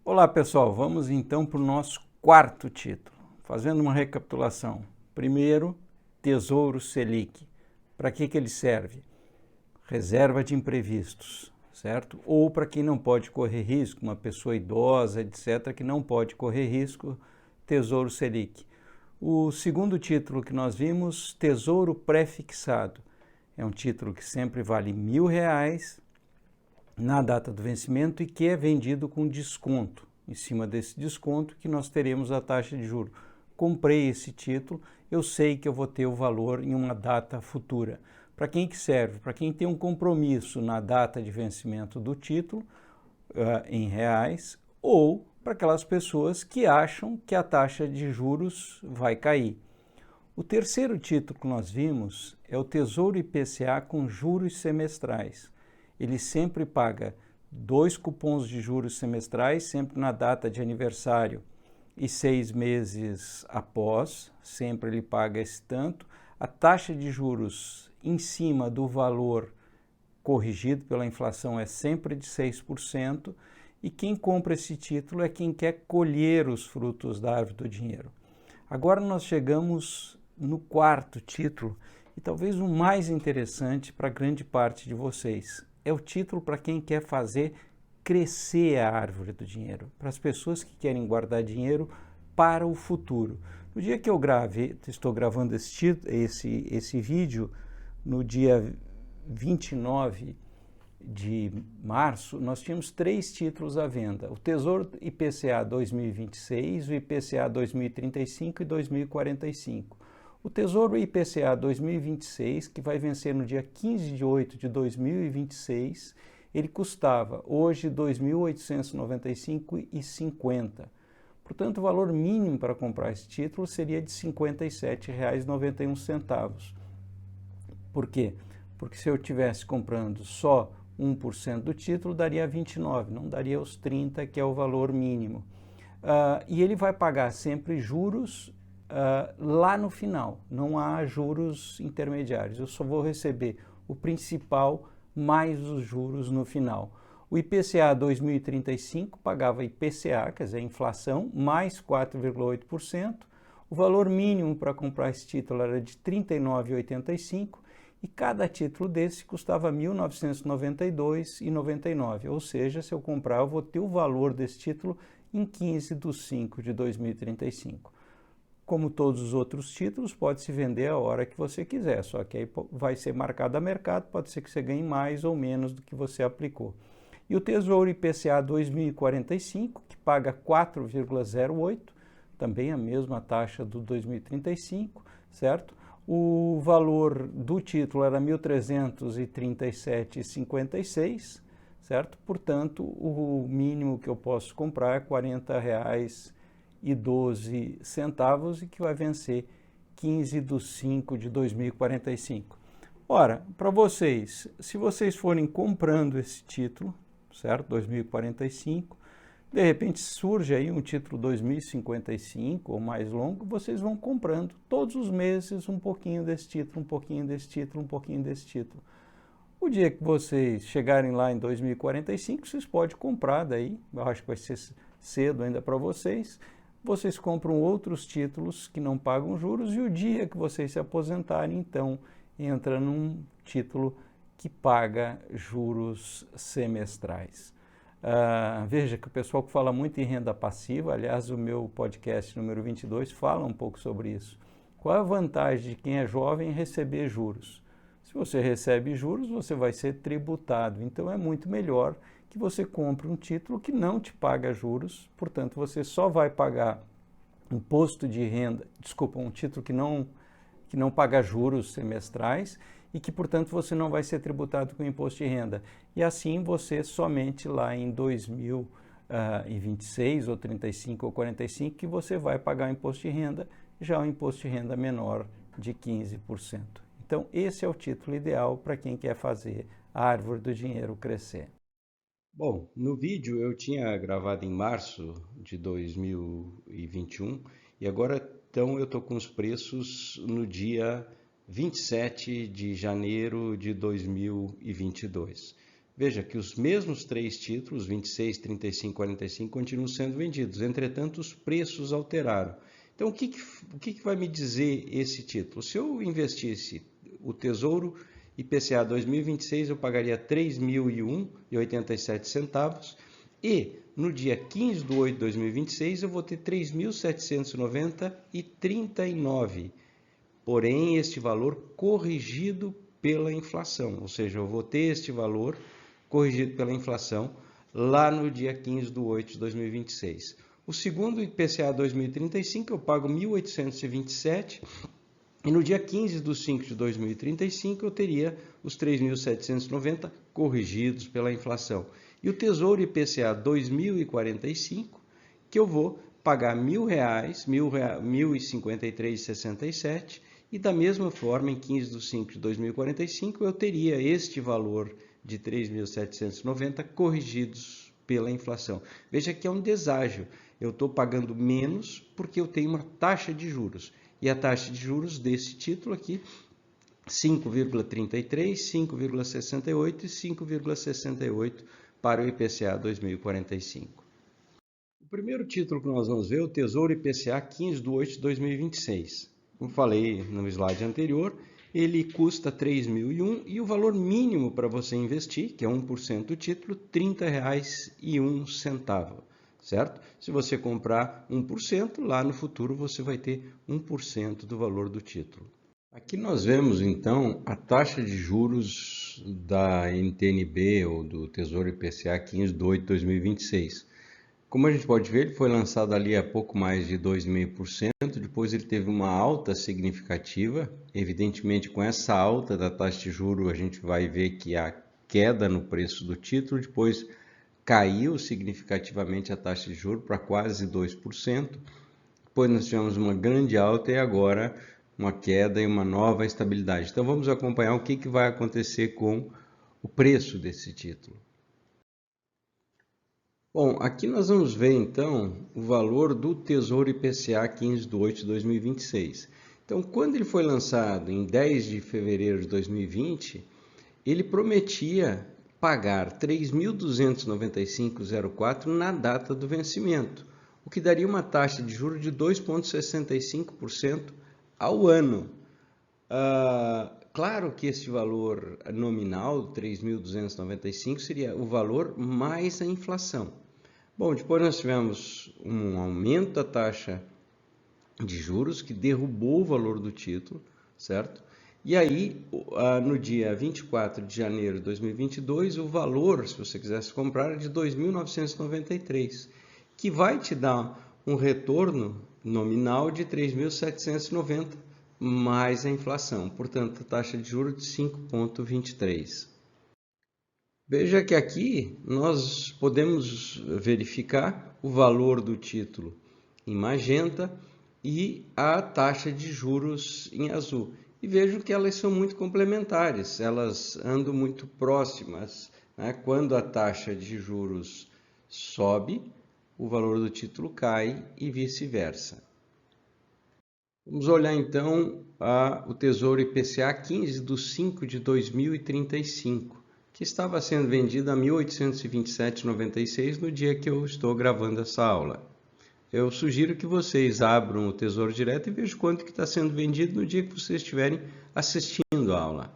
Olá pessoal, vamos então para o nosso quarto título, fazendo uma recapitulação. Primeiro, Tesouro Selic. Para que ele serve? Reserva de imprevistos, certo? Ou para quem não pode correr risco, uma pessoa idosa, etc., que não pode correr risco, Tesouro Selic. O segundo título que nós vimos, Tesouro Pré-fixado. É um título que sempre vale R$1.000 na data do vencimento e que é vendido com desconto. Em cima desse desconto que nós teremos a taxa de juros. Comprei esse título, eu sei que eu vou ter o valor em uma data futura. Para quem que serve? Para quem tem um compromisso na data de vencimento do título, em reais, ou para aquelas pessoas que acham que a taxa de juros vai cair. O terceiro título que nós vimos é o Tesouro IPCA com juros semestrais. Ele sempre paga 2 cupons de juros semestrais, sempre na data de aniversário e 6 meses após, sempre ele paga esse tanto. A taxa de juros em cima do valor corrigido pela inflação é sempre de 6%, e quem compra esse título é quem quer colher os frutos da árvore do dinheiro. Agora nós chegamos no quarto título, e talvez o mais interessante para grande parte de vocês. É o título para quem quer fazer crescer a árvore do dinheiro, para as pessoas que querem guardar dinheiro para o futuro. No dia que eu estou gravando esse vídeo, no dia 29 de março, nós tínhamos 3 títulos à venda: o Tesouro IPCA 2026, o IPCA 2035 e 2045. O Tesouro IPCA 2026, que vai vencer no dia 15 de 8 de 2026, ele custava hoje R$ 2.895,50. Portanto, o valor mínimo para comprar esse título seria de R$ 57,91. Por quê? Porque se eu estivesse comprando só 1% do título, daria 29, não daria os 30, que é o valor mínimo. E ele vai pagar sempre juros lá no final, não há juros intermediários. Eu só vou receber o principal mais os juros no final. O IPCA 2035 pagava IPCA, quer dizer, inflação, mais 4,8%. O valor mínimo para comprar esse título era de R$ 39,85 e cada título desse custava R$ 1.992,99. Ou seja, se eu comprar, eu vou ter o valor desse título em 15 de 5 de 2035. Como todos os outros títulos, pode se vender a hora que você quiser, só que aí vai ser marcado a mercado, pode ser que você ganhe mais ou menos do que você aplicou. E o Tesouro IPCA 2045, que paga 4,08, também a mesma taxa do 2035, certo? O valor do título era R$ 1.337,56, certo? Portanto, o mínimo que eu posso comprar é R$ 40,12 e que vai vencer 15 de 5 de 2045. Ora, para vocês, se vocês forem comprando esse título, certo? 2045, de repente surge aí um título 2055 ou mais longo, vocês vão comprando todos os meses um pouquinho desse título, um pouquinho desse título, um pouquinho desse título. O dia que vocês chegarem lá em 2045, vocês podem comprar daí, eu acho que vai ser cedo ainda para vocês. Vocês compram outros títulos que não pagam juros e o dia que vocês se aposentarem, então, entra num título que paga juros semestrais. Veja que o pessoal que fala muito em renda passiva, aliás, o meu podcast número 22 fala um pouco sobre isso. Qual é a vantagem de quem é jovem em receber juros? Se você recebe juros, você vai ser tributado, então é muito melhor que você compre um título que não te paga juros, portanto você só vai pagar imposto de renda, um título que não paga juros semestrais e que, portanto, você não vai ser tributado com imposto de renda. E assim você somente lá em 2026 ou 35 ou 45 que você vai pagar o imposto de renda, já o imposto de renda menor de 15%. Então, esse é o título ideal para quem quer fazer a árvore do dinheiro crescer. Bom, no vídeo eu tinha gravado em março de 2021 e agora então eu estou com os preços no dia 27 de janeiro de 2022. Veja que os mesmos três títulos, 26, 35, 45, continuam sendo vendidos. Entretanto, os preços alteraram. Então, o que vai me dizer esse título? Se eu investisse o Tesouro IPCA 2026, eu pagaria R$ 3.001,87 e no dia 15 de 8 de 2026 eu vou ter R$ 3.790,39. Porém, este valor corrigido pela inflação, ou seja, eu vou ter este valor corrigido pela inflação lá no dia 15 de 8 de 2026. O segundo IPCA 2035 eu pago R$ 1.827 e no dia 15 de 5 de 2035 eu teria os 3.790 corrigidos pela inflação. E o Tesouro IPCA 2045, que eu vou pagar R$ 1.000, R$ 1.053,67, e da mesma forma, em 15 de 5 de 2045, eu teria este valor de 3.790 corrigidos pela inflação. Veja que é um deságio. Eu estou pagando menos porque eu tenho uma taxa de juros. E a taxa de juros desse título aqui, 5,33, 5,68 e 5,68 para o IPCA 2045. O primeiro título que nós vamos ver é o Tesouro IPCA 15 de 8 de 2026. Como falei no slide anterior, ele custa R$ 3.001 e o valor mínimo para você investir, que é 1% do título, R$ 30,01, certo? Se você comprar 1%, lá no futuro você vai ter 1% do valor do título. Aqui nós vemos então a taxa de juros da NTN-B ou do Tesouro IPCA 15 de 8 de 2026. Como a gente pode ver, ele foi lançado ali a pouco mais de 2,5%, depois ele teve uma alta significativa. Evidentemente, com essa alta da taxa de juros, a gente vai ver que a queda no preço do título, depois caiu significativamente a taxa de juros para quase 2%. Depois nós tivemos uma grande alta e agora uma queda e uma nova estabilidade. Então vamos acompanhar o que vai acontecer com o preço desse título. Bom, aqui nós vamos ver então o valor do Tesouro IPCA 15 de 8 de 2026. Então, quando ele foi lançado em 10 de fevereiro de 2020, ele prometia pagar R$ 3.295,04 na data do vencimento, o que daria uma taxa de juros de 2,65% ao ano. Claro que esse valor nominal, 3.295, seria o valor mais a inflação. Bom, depois nós tivemos um aumento da taxa de juros que derrubou o valor do título, certo? E aí, no dia 24 de janeiro de 2022, o valor, se você quisesse comprar, é de 2.993, que vai te dar um retorno nominal de 3.790, mais a inflação, portanto, a taxa de juros de 5,23. Veja que aqui nós podemos verificar o valor do título em magenta e a taxa de juros em azul. E vejam que elas são muito complementares, elas andam muito próximas, né? Quando a taxa de juros sobe, o valor do título cai e vice-versa. Vamos olhar então o Tesouro IPCA 15 de 5 de 2035, que estava sendo vendido a R$ 1.827,96 no dia que eu estou gravando essa aula. Eu sugiro que vocês abram o Tesouro Direto e vejam quanto que está sendo vendido no dia que vocês estiverem assistindo a aula.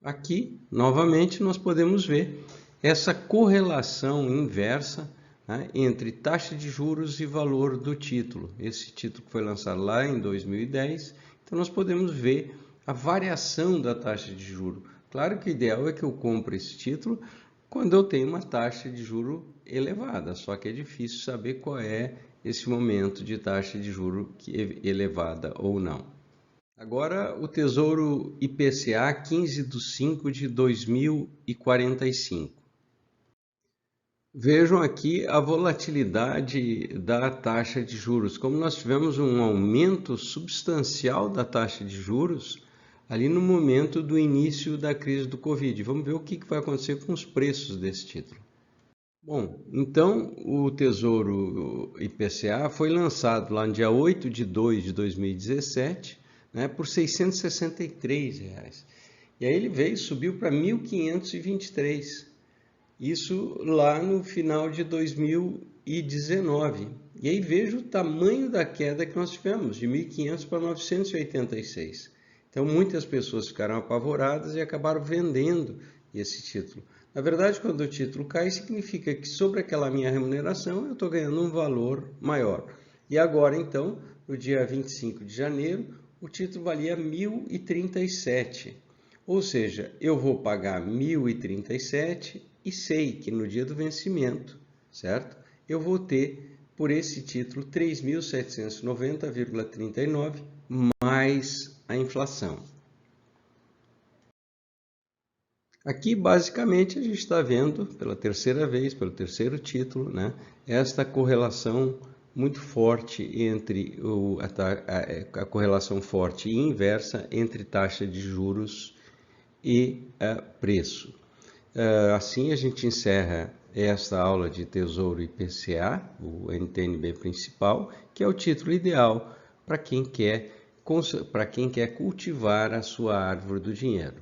Aqui, novamente, nós podemos ver essa correlação inversa, né, entre taxa de juros e valor do título. Esse título foi lançado lá em 2010, então nós podemos ver a variação da taxa de juros. Claro que o ideal é que eu compre esse título quando eu tenho uma taxa de juro elevada, só que é difícil saber qual é esse momento de taxa de juro elevada ou não. Agora, o Tesouro IPCA 15 de 5 de 2045. Vejam aqui a volatilidade da taxa de juros. Como nós tivemos um aumento substancial da taxa de juros ali no momento do início da crise do Covid. Vamos ver o que vai acontecer com os preços desse título. Bom, então o Tesouro IPCA foi lançado lá no dia 8 de 2 de 2017, né, por R$ 663. E aí ele veio e subiu para 1.523. Isso lá no final de 2019. E aí veja o tamanho da queda que nós tivemos, de 1.500 para 986. Então muitas pessoas ficaram apavoradas e acabaram vendendo esse título. Na verdade, quando o título cai, significa que sobre aquela minha remuneração eu estou ganhando um valor maior. E agora, então, no dia 25 de janeiro, o título valia 1.037. Ou seja, eu vou pagar 1.037 e sei que no dia do vencimento, certo? Eu vou ter, por esse título, 3.790,39 mais a inflação. Aqui, basicamente, a gente está vendo, pela terceira vez, pelo terceiro título, né, esta correlação muito forte entre a correlação forte e inversa entre taxa de juros e preço. Assim, a gente encerra esta aula de Tesouro IPCA, o NTN-B principal, que é o título ideal para quem quer cultivar a sua árvore do dinheiro.